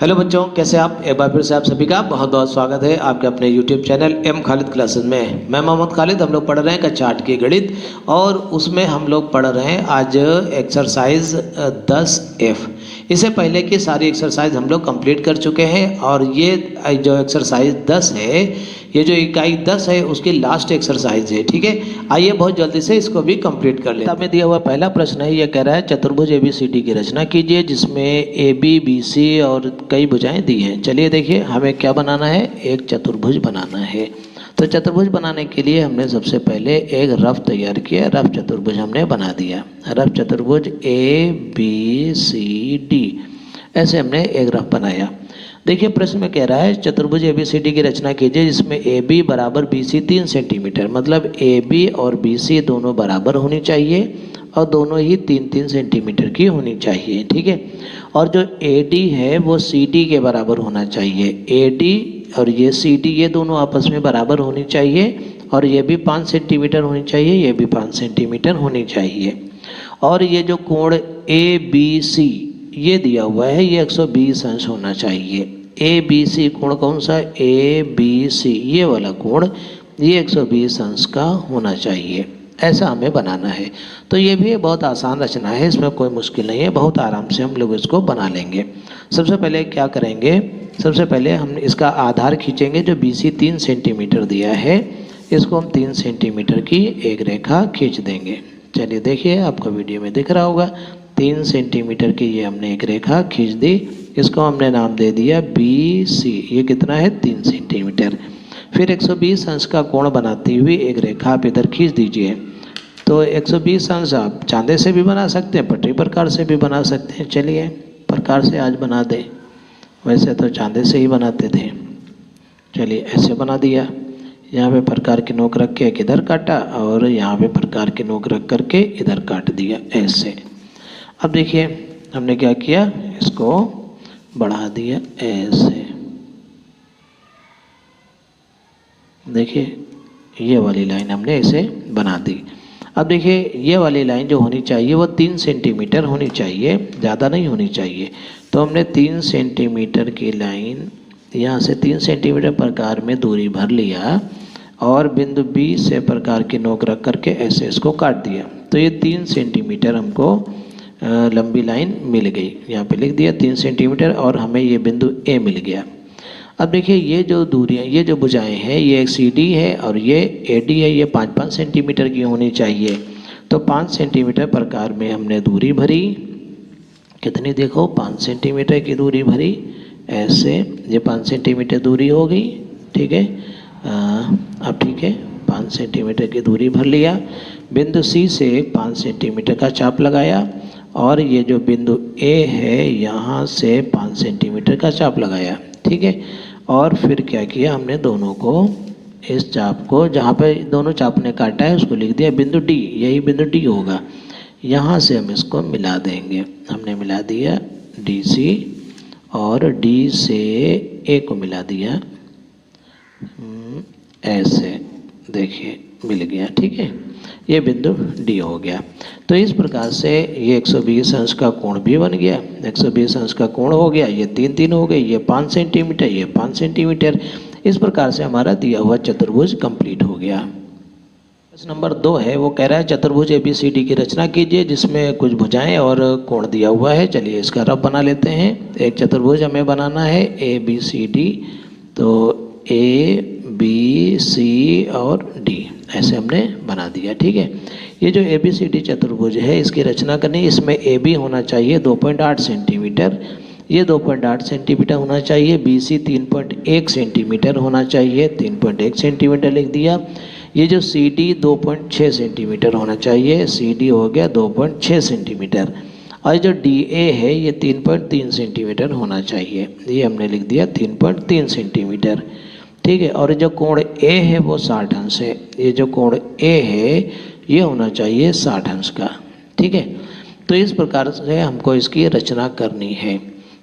Hello बच्चों, कैसे आप? एक बार फिर से आप सभी का बहुत बहुत स्वागत है आपके अपने YouTube channel M Khalid classes में। मैं मोहम्मद खालिद। हम लोग पढ़ रहे हैं कक्षा 8 की गणित और उसमें हम लोग पढ़ रहे हैं आज एक्सरसाइज 10F। इससे पहले की सारी एक्सरसाइज हम लोग कंप्लीट कर चुके हैं और ये जो एक्सरसाइज 10 है, ये जो इकाई 10 है उसकी लास्ट एक्सरसाइज है। ठीक है, आइए बहुत जल्दी से इसको भी कंप्लीट कर लेते हैं। में दिया हुआ पहला प्रश्न है, ये कह रहा है चतुर्भुज ABCD की रचना कीजिए जिसमें AB BC और कई भुजाएं दी हैं। चलिए देखिए, हमें क्या बनाना है, एक चतुर्भुज बनाना है। तो चतुर्भुज बनाने के लिए हमने सबसे पहले एक रफ तैयार किया। रफ चतुर्भुज हमने बना दिया। रफ चतुर्भुज ABCD ऐसे हमने एक रफ बनाया। देखिए प्रश्न में कह रहा है चतुर्भुज ABCD की रचना कीजिए जिसमें AB बराबर BC 3 सेंटीमीटर, मतलब AB और BC दोनों बराबर होनी चाहिए और दोनों ही 3-3 सेंटीमीटर की होनी चाहिए। ठीक है, और जो AD है वो CD के बराबर होना चाहिए। AD और ये CD ये दोनों आपस में बराबर होनी चाहिए और ये भी 5 सेंटीमीटर होनी चाहिए, ये भी 5 सेंटीमीटर होनी चाहिए। और ये जो कोण ABC ये दिया हुआ है, ये 120 अंश होना चाहिए। ABC कोण कौन सा? ABC ये वाला कोण, ये 120 अंश का होना चाहिए। ऐसा हमें बनाना है। तो ये भी बहुत आसान रचना है, इसमें कोई मुश्किल नहीं है, बहुत आराम से हम लोग इसको बना लेंगे। सबसे पहले क्या करेंगे, सबसे पहले हम इसका आधार खींचेंगे। जो BC 3 सेंटीमीटर दिया है, इसको हम 3 सेंटीमीटर की एक रेखा खींच देंगे। चलिए देखिए, आपको वीडियो में दिख रहा होगा। 3 सेंटीमीटर की ये हमने एक रेखा खींच दी। इसको हमने नाम दे दिया BC। ये कितना है? 3 सेंटीमीटर। फिर 120 अंश का कोण बनाती हुई एक रेखा आप इधर खींच दीजिए। तो 120 अंश आप चांदे से भी बना सकते हैं, पटरी प्रकार से भी बना सकते हैं। चलिए प्रकार से आज बना दें, वैसे तो चांदे से ही बनाते थे। चलिए ऐसे बना दिया। यहाँ पे प्रकार की नोक रख के एक इधर काटा और यहाँ पे प्रकार की नोक रख करके इधर काट दिया ऐसे। अब देखिए हमने क्या किया, इसको बढ़ा दिया ऐसे। देखिए ये वाली लाइन हमने ऐसे बना दी। अब देखिए ये वाली लाइन जो होनी चाहिए वो 3 सेंटीमीटर होनी चाहिए, ज़्यादा नहीं होनी चाहिए। तो हमने 3 सेंटीमीटर की लाइन यहाँ से 3 सेंटीमीटर प्रकार में दूरी भर लिया और बिंदु B से प्रकार की नोक रख करके ऐसे इसको काट दिया। तो ये 3 सेंटीमीटर हमको लंबी लाइन मिल गई। यहाँ पे लिख दिया 3 सेंटीमीटर और हमें ये बिंदु A मिल गया। अब देखिए ये जो दूरियाँ, ये जो भुजाएं हैं, ये एक CD है और ये AD है, ये 5-5 सेंटीमीटर की होनी चाहिए। तो 5 सेंटीमीटर प्रकार में हमने दूरी भरी। कितनी? देखो 5 सेंटीमीटर की दूरी भरी ऐसे। ये 5 सेंटीमीटर दूरी हो गई। ठीक है, अब ठीक है, 5 सेंटीमीटर की दूरी भर लिया। बिंदु C से 5 सेंटीमीटर का चाप लगाया और ये जो बिंदु A है यहाँ से 5 सेंटीमीटर का चाप लगाया। ठीक है, और फिर क्या किया, हमने दोनों को, इस चाप को जहाँ पे दोनों चाप ने काटा है उसको लिख दिया बिंदु D। यही बिंदु D होगा। यहाँ से हम इसको मिला देंगे। हमने मिला दिया DC और D से A को मिला दिया ऐसे। देखिए मिल गया। ठीक है, ये बिंदु D हो गया। तो इस प्रकार से ये 120 अंश का कोण भी बन गया। 120 अंश का कोण हो गया। ये 3-3 हो गए, ये 5 सेंटीमीटर, ये 5 सेंटीमीटर। इस प्रकार से हमारा दिया हुआ चतुर्भुज कंप्लीट हो गया। प्रश्न नंबर 2 है, वो कह रहा है चतुर्भुज ABCD की रचना कीजिए जिसमें कुछ भुजाएं और कोण दिया हुआ है। चलिए इसका रफ बना लेते हैं। एक चतुर्भुज हमें बनाना है ABCD। तो ABC और D ऐसे हमने बना दिया। ठीक है, ये जो ABCD चतुर्भुज है इसकी रचना करनी। इसमें AB होना चाहिए 2.8 सेंटीमीटर, ये 2.8 सेंटीमीटर होना चाहिए। BC 3.1 सेंटीमीटर होना चाहिए, 3.1 सेंटीमीटर लिख दिया। ये जो CD 2.6 सेंटीमीटर होना चाहिए, CD हो गया 2.6 सेंटीमीटर। और जो DA है ये 3.3 सेंटीमीटर होना चाहिए, ये हमने लिख दिया 3.3 सेंटीमीटर। ठीक है, और जो कोण A है वो 60 अंश है। ये जो कोण A है ये होना चाहिए 60 अंश का। ठीक है, तो इस प्रकार से हमको इसकी रचना करनी है।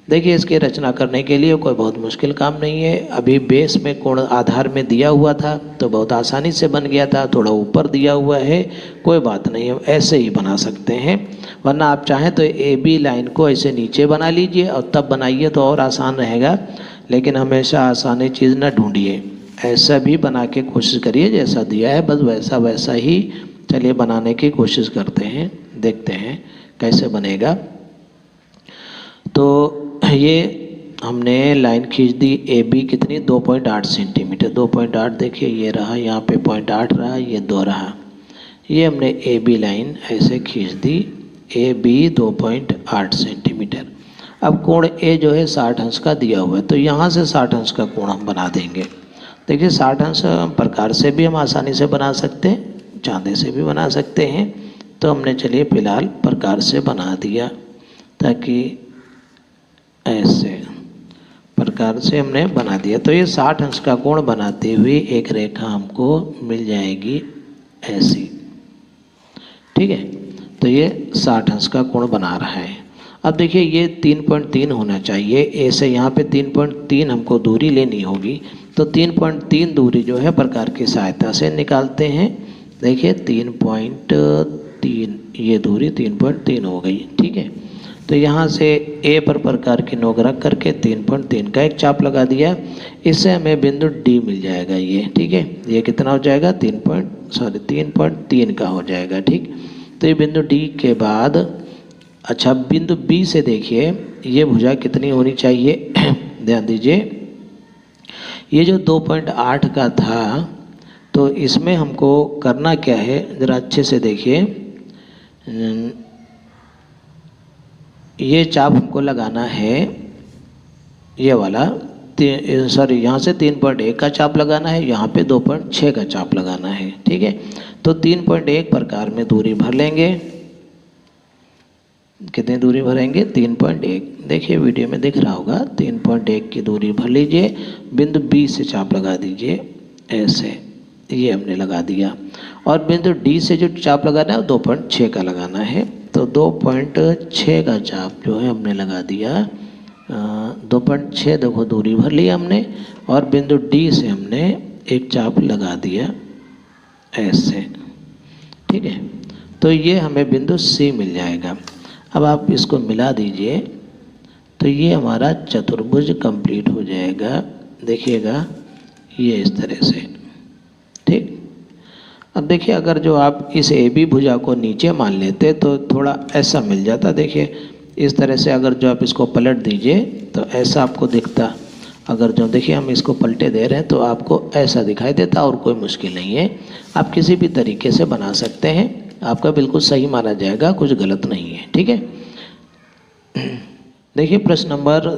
देखिए इसकी रचना करने के लिए कोई बहुत मुश्किल काम नहीं है। अभी बेस में कोण आधार में दिया हुआ था तो बहुत आसानी से बन गया था, थोड़ा ऊपर दिया हुआ है, कोई बात नहीं है, ऐसे ही बना सकते हैं। वरना आप चाहें तो ए बी लाइन को ऐसे नीचे बना लीजिए और तब बनाइए तो और आसान रहेगा, लेकिन हमेशा आसानी चीज़ ना ढूंढिए, ऐसा भी बना के कोशिश करिए जैसा दिया है बस वैसा वैसा ही चलिए बनाने की कोशिश करते हैं, देखते हैं कैसे बनेगा। तो ये हमने लाइन खींच दी ए बी कितनी 2.8 सेंटीमीटर, 2.8 देखिए ये रहा, यहाँ पे 0.8 रहा, ये 2 रहा, ये हमने ए बी लाइन ऐसे खींच दी, ए बी 2.8 सेंटीमीटर। अब कोण ए जो है 60 अंश का दिया हुआ है तो यहाँ से 60 अंश का कोण हम बना देंगे। देखिए 60 अंश प्रकार से भी हम आसानी से बना सकते हैं, चांदे से भी बना सकते हैं, तो हमने चलिए फिलहाल प्रकार से बना दिया, ताकि ऐसे प्रकार से हमने बना दिया। तो ये 60 अंश का कोण बनाते हुए एक रेखा हमको मिल जाएगी ऐसी, ठीक है। तो ये 60 अंश का कोण बना रहा है। अब देखिए ये 3.3 होना चाहिए, ए से यहाँ पे 3.3 हमको दूरी लेनी होगी, तो 3.3 दूरी जो है प्रकार की सहायता से निकालते हैं। देखिए 3.3 ये दूरी 3.3 हो गई, ठीक है। तो यहाँ से ए पर प्रकार की नोक रख करके 3.3 का एक चाप लगा दिया, इससे हमें बिंदु डी मिल जाएगा ये, ठीक है। ये कितना हो जाएगा 3.3 का हो जाएगा, ठीक। तो ये बिंदु डी के बाद अच्छा बिंदु बी से देखिए ये भुजा कितनी होनी चाहिए ध्यान दीजिए, ये जो 2.8 का था तो इसमें हमको करना क्या है ज़रा अच्छे से देखिए, ये चाप हमको लगाना है ये वाला, सॉरी यहाँ से 3.1 का चाप लगाना है, यहाँ पे 2.6 का चाप लगाना है, ठीक है। तो 3.1 प्रकार में दूरी भर लेंगे, कितनी दूरी भरेंगे 3.1, देखिए वीडियो में दिख रहा होगा, 3.1 की दूरी भर लीजिए, बिंदु बी से चाप लगा दीजिए ऐसे, ये हमने लगा दिया। और बिंदु डी से जो चाप लगाना है 2.6 का लगाना है, तो 2.6 का चाप जो है हमने लगा दिया, 2.6 देखो दूरी भर लिया हमने, और बिंदु डी से हमने एक चाप लगा दिया ऐसे, ठीक है। तो ये हमें बिंदु सी मिल जाएगा। अब आप इसको मिला दीजिए तो ये हमारा चतुर्भुज कंप्लीट हो जाएगा, देखिएगा ये इस तरह से, ठीक। अब देखिए अगर जो आप इस ए बी भुजा को नीचे मान लेते तो थोड़ा ऐसा मिल जाता, देखिए इस तरह से अगर जो आप इसको पलट दीजिए तो ऐसा आपको दिखता, अगर जो देखिए हम इसको पलटे दे रहे हैं तो आपको ऐसा दिखाई देता, और कोई मुश्किल नहीं है, आप किसी भी तरीके से बना सकते हैं, आपका बिल्कुल सही माना जाएगा, कुछ गलत नहीं है, ठीक है। देखिए प्रश्न नंबर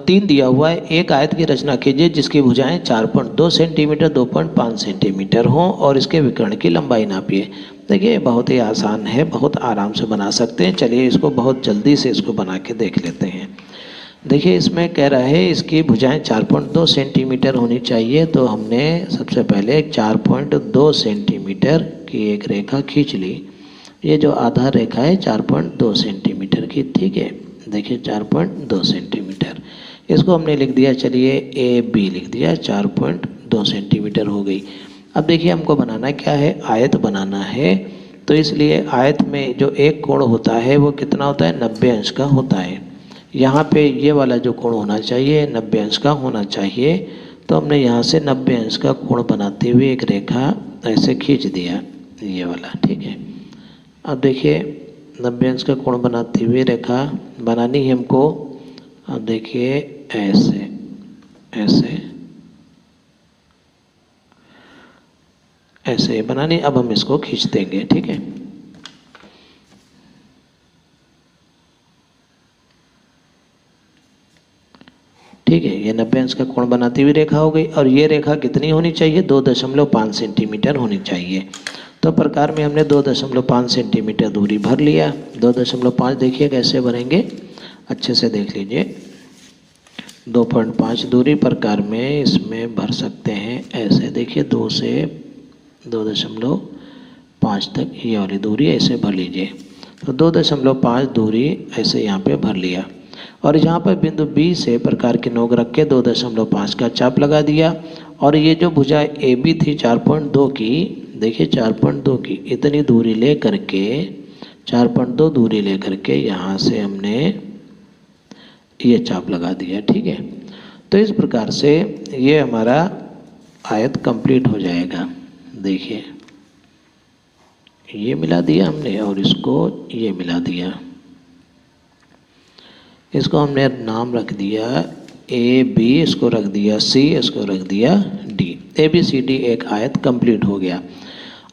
3 दिया हुआ है, एक आयत की रचना कीजिए जिसकी भुजाएं 4.2 सेंटीमीटर 2.5 सेंटीमीटर हों और इसके विकर्ण की लंबाई नापिए। देखिए बहुत ही आसान है, बहुत आराम से बना सकते हैं। चलिए इसको बहुत जल्दी से इसको बना के देख लेते हैं। देखिए इसमें कह रहा है इसकी भुजाएं 4.2 सेंटीमीटर होनी चाहिए, तो हमने सबसे पहले 4.2 सेंटीमीटर की एक रेखा खींच ली। ये जो आधार रेखा है 4.2 सेंटीमीटर की, ठीक है। देखिए 4.2 सेंटीमीटर, इसको हमने लिख दिया, चलिए ए बी लिख दिया, 4.2 सेंटीमीटर हो गई। अब देखिए हमको बनाना क्या है, आयत बनाना है, तो इसलिए आयत में जो एक कोण होता है वो कितना होता है 90 अंश का होता है। यहाँ पे ये वाला जो कोण होना चाहिए 90 अंश का होना चाहिए, तो हमने यहाँ से 90 अंश का कोण बनाते हुए एक रेखा ऐसे खींच दिया ये वाला, ठीक है। अब देखिए 90 अंश का कोण बनाते हुए रेखा बनानी है हमको। अब देखिए ऐसे ऐसे ऐसे बनानी, अब हम इसको खींच देंगे, ठीक है। ठीक है, ये 90 अंश का कोण बनाती हुई रेखा हो गई, और ये रेखा कितनी होनी चाहिए 2.5 सेंटीमीटर होनी चाहिए। तो प्रकार में हमने 2.5 सेंटीमीटर दूरी भर लिया। 2.5 देखिए कैसे भरेंगे, अच्छे से देख लीजिए। 2.5 दूरी प्रकार में इसमें भर सकते हैं ऐसे, देखिए 2 से 2.5 तक ये वाली दूरी ऐसे भर लीजिए। तो 2.5 दूरी ऐसे यहाँ पे भर लिया। और यहाँ पर बिंदु बी से प्रकार की नोक रख के 2.5 का चाप लगा दिया। और ये जो भुजा ए बी थी 4.2 की, देखिए 4.2 की इतनी दूरी ले करके 4.2 दूरी ले करके यहाँ से हमने ये चाप लगा दिया। ठीक है, तो इस प्रकार से ये हमारा आयत कंप्लीट हो जाएगा। देखिए ये मिला दिया हमने और इसको ये मिला दिया। इसको हमने नाम रख दिया ए बी, इसको रख दिया सी, इसको रख दिया D. A B C D एक आयत कंप्लीट हो गया।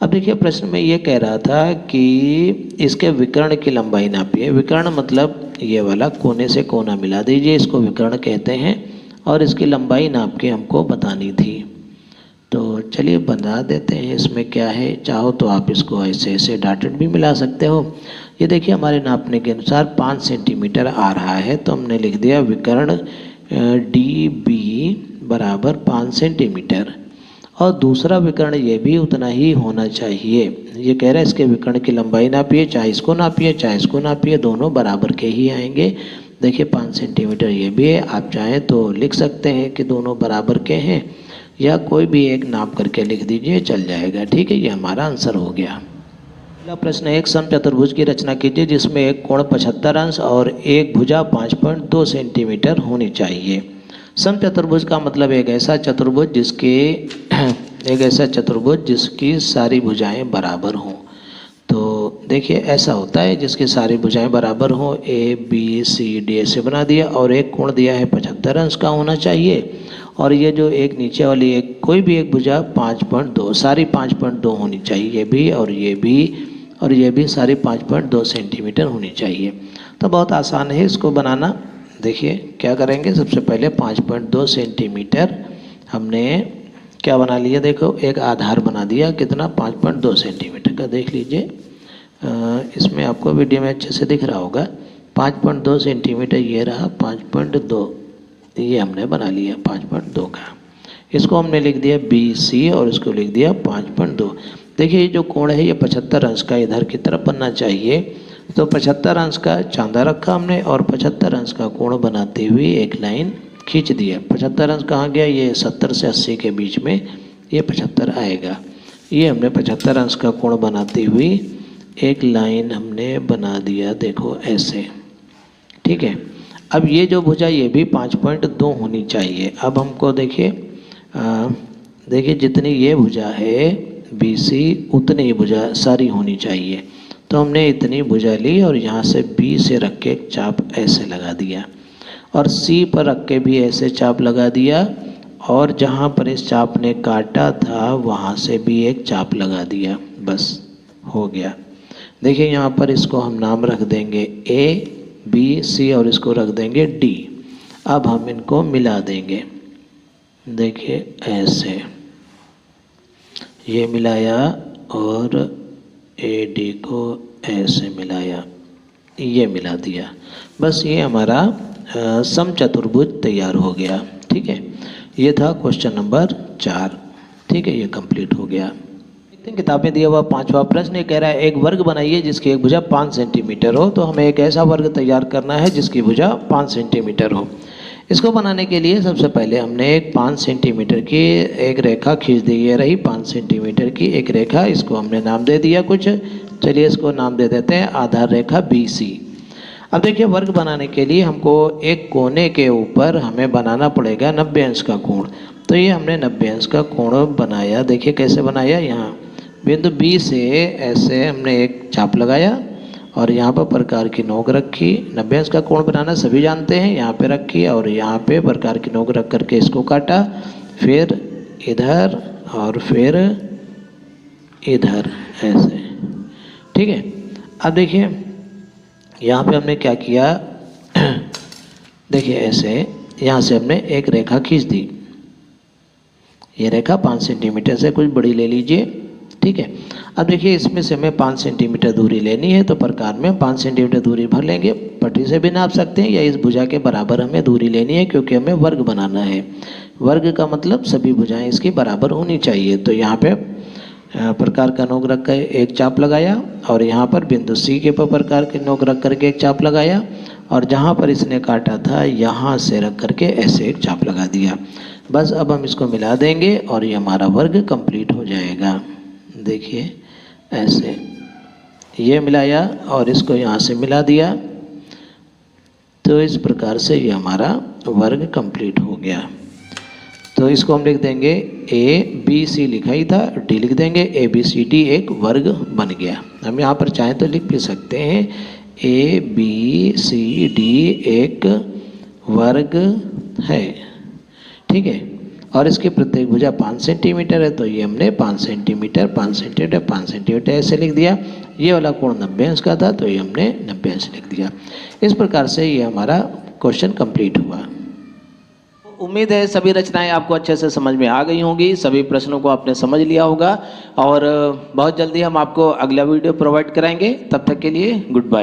अब देखिए प्रश्न में ये कह रहा था कि इसके विकर्ण की लंबाई नापिए। विकर्ण मतलब ये वाला कोने से कोना मिला दीजिए, इसको विकर्ण कहते हैं। और इसकी लंबाई नाप के हमको बतानी थी। तो चलिए बता देते हैं इसमें क्या है। चाहो तो आप इसको ऐसे ऐसे डॉटेड भी मिला सकते हो। ये देखिए हमारे नापने के अनुसार 5 सेंटीमीटर आ रहा है, तो हमने लिख दिया विकर्ण डी बी बराबर 5 सेंटीमीटर। और दूसरा विकर्ण ये भी उतना ही होना चाहिए। ये कह रहा है इसके विकर्ण की लंबाई नापिए, चाहे इसको नापिए चाहे इसको नापिए, दोनों बराबर के ही आएंगे। देखिए 5 सेंटीमीटर ये भी है, आप चाहें तो लिख सकते हैं कि दोनों बराबर के हैं, या कोई भी एक नाप करके लिख दीजिए चल जाएगा। ठीक है, ये हमारा आंसर हो गया। अगला प्रश्न है, एक समचतुर्भुज की रचना कीजिए जिसमें एक कोण 75 अंश और एक भुजा 5.2 सेंटीमीटर होनी चाहिए। समचतुर्भुज का मतलब एक ऐसा चतुर्भुज जिसकी सारी भुजाएं बराबर हों। तो देखिए ऐसा होता है जिसकी सारी भुजाएं बराबर हों। ए बी सी डी ऐसे बना दिया और एक कोण दिया है 75 अंश का होना चाहिए। और ये जो एक नीचे वाली एक कोई भी एक भुजा 5.2 सारी 5.2 होनी चाहिए, ये भी और ये भी और ये भी सारी 5.2 सेंटीमीटर होनी चाहिए। तो बहुत आसान है इसको बनाना। देखिए क्या करेंगे, सबसे पहले 5.2 सेंटीमीटर हमने क्या बना लिया, देखो एक आधार बना दिया। कितना, 5.2 सेंटीमीटर का। देख लीजिए इसमें आपको वीडियो में अच्छे से दिख रहा होगा। 5.2 सेंटीमीटर ये रहा, 5.2 ये हमने बना लिया 5.2 का। इसको हमने लिख दिया BC और इसको लिख दिया 5.2। देखिए ये जो कोण है ये 75 अंश का इधर की तरफ बनना चाहिए। तो 75 अंश का चांदा रखा हमने और 75 अंश का कोण बनाते हुए एक लाइन खींच दिया। 75 अंश कहाँ गया, ये 70 से 80 के बीच में ये 75 आएगा। ये हमने 75 अंश का कोण बनाते हुए एक लाइन हमने बना दिया, देखो ऐसे। ठीक है, अब ये जो भुजा ये भी 5.2 होनी चाहिए। अब हमको देखिए जितनी ये भुजा है BC उतनी ही भुजा सारी होनी चाहिए। तो हमने इतनी भुजा ली और यहाँ से B से रख के एक चाप ऐसे लगा दिया और C पर रख के भी ऐसे चाप लगा दिया और जहाँ पर इस चाप ने काटा था वहाँ से भी एक चाप लगा दिया। बस हो गया। देखिए यहाँ पर इसको हम नाम रख देंगे A B C और इसको रख देंगे D। अब हम इनको मिला देंगे। देखिए ऐसे ये मिलाया और AD को ऐसे मिलाया, ये मिला दिया। बस ये हमारा समचतुर्भुज तैयार हो गया। ठीक है, ये था क्वेश्चन नंबर 4। ठीक है, ये कंप्लीट हो गया। किताब में दिया हुआ 5वां प्रश्न, ये कह रहा है एक वर्ग बनाइए जिसकी एक भुजा 5 सेंटीमीटर हो। तो हमें एक ऐसा वर्ग तैयार करना है जिसकी भुजा 5 सेंटीमीटर हो। इसको बनाने के लिए सबसे पहले हमने एक 5 सेंटीमीटर की एक रेखा खींच दी। ये रही 5 सेंटीमीटर की एक रेखा, इसको हमने नाम दे दिया कुछ। चलिए इसको नाम दे देते हैं आधार रेखा BC। अब देखिए वर्ग बनाने के लिए हमको एक कोने के ऊपर हमें बनाना पड़ेगा 90 अंश का कोण। तो ये हमने 90 अंश का कोण बनाया। देखिए कैसे बनाया, यहाँ बिंदु B से ऐसे हमने एक चाप लगाया और यहाँ पर प्रकार की नोक रखी। 90 अंश का कोण बनाना सभी जानते हैं। यहाँ पे रखी और यहाँ पे प्रकार की नोक रख करके इसको काटा, फिर इधर और फिर इधर ऐसे। ठीक है, अब देखिए यहाँ पे हमने क्या किया, देखिए ऐसे यहाँ से हमने एक रेखा खींच दी। ये रेखा 5 सेंटीमीटर से कुछ बड़ी ले लीजिए। ठीक है, अब देखिए इसमें से हमें 5 सेंटीमीटर दूरी लेनी है, तो प्रकार में 5 सेंटीमीटर दूरी भर लेंगे। पट्टी से भी नाप सकते हैं या इस भुजा के बराबर हमें दूरी लेनी है, क्योंकि हमें वर्ग बनाना है। वर्ग का मतलब सभी भुजाएं इसकी बराबर होनी चाहिए। तो यहाँ पे प्रकार का नोक रख कर एक चाप लगाया और यहाँ पर बिंदु C के पर प्रकार के नोक रख करके एक चाप लगाया और जहाँ पर इसने काटा था यहाँ से रख करके ऐसे एक चाप लगा दिया। बस अब हम इसको मिला देंगे और ये हमारा वर्ग कंप्लीट हो जाएगा। देखिए ऐसे ये मिलाया और इसको यहाँ से मिला दिया, तो इस प्रकार से ये हमारा वर्ग कंप्लीट हो गया। तो इसको हम लिख देंगे ए बी सी लिखा ही था, डी लिख देंगे, ए बी सी डी एक वर्ग बन गया। हम यहाँ पर चाहें तो लिख भी सकते हैं ए बी सी डी एक वर्ग है, ठीक है। और इसकी प्रत्येक भुजा 5 सेंटीमीटर है, तो ये हमने 5 सेंटीमीटर 5 सेंटीमीटर 5 सेंटीमीटर ऐसे लिख दिया। ये वाला कोण 90 अंश का था, तो ये हमने 90 अंश लिख दिया। इस प्रकार से ये हमारा क्वेश्चन कंप्लीट हुआ। उम्मीद है सभी रचनाएं आपको अच्छे से समझ में आ गई होंगी, सभी प्रश्नों को आपने समझ लिया होगा और बहुत जल्दी हम आपको अगला वीडियो प्रोवाइड कराएंगे। तब तक के लिए गुड बाय।